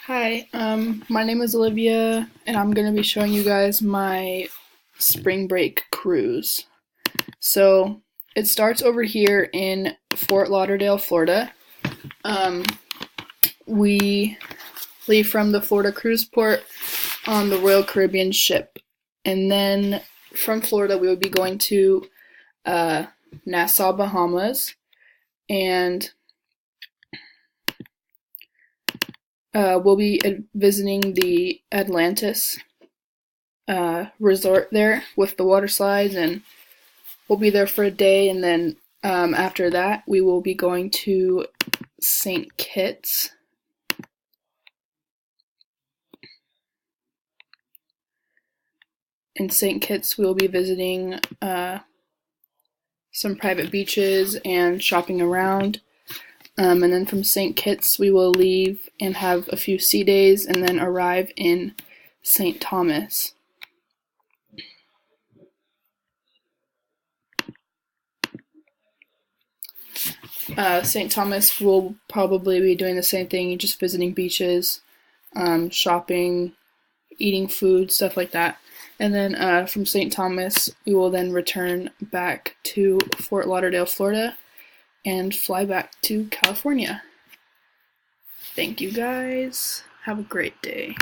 Hi, my name is Olivia, and I'm going to be showing you guys my spring break cruise. So, it starts over here in Fort Lauderdale, Florida. Um, we leave from the Florida cruise port on the Royal Caribbean ship. And then from Florida, we would be going to uh, Nassau, Bahamas, and we'll be visiting the Atlantis resort there with the water slides, and we'll be there for a day. And then after that, we will be going to St. Kitts. In St. Kitts, we will be visiting some private beaches and shopping around. And then from St. Kitts, we will leave and have a few sea days and then arrive in St. Thomas. St. Thomas will probably be doing the same thing, just visiting beaches, shopping, eating food, stuff like that. And then from St. Thomas, we will then return back to Fort Lauderdale, Florida, and fly back to California. Thank you guys. Have a great day.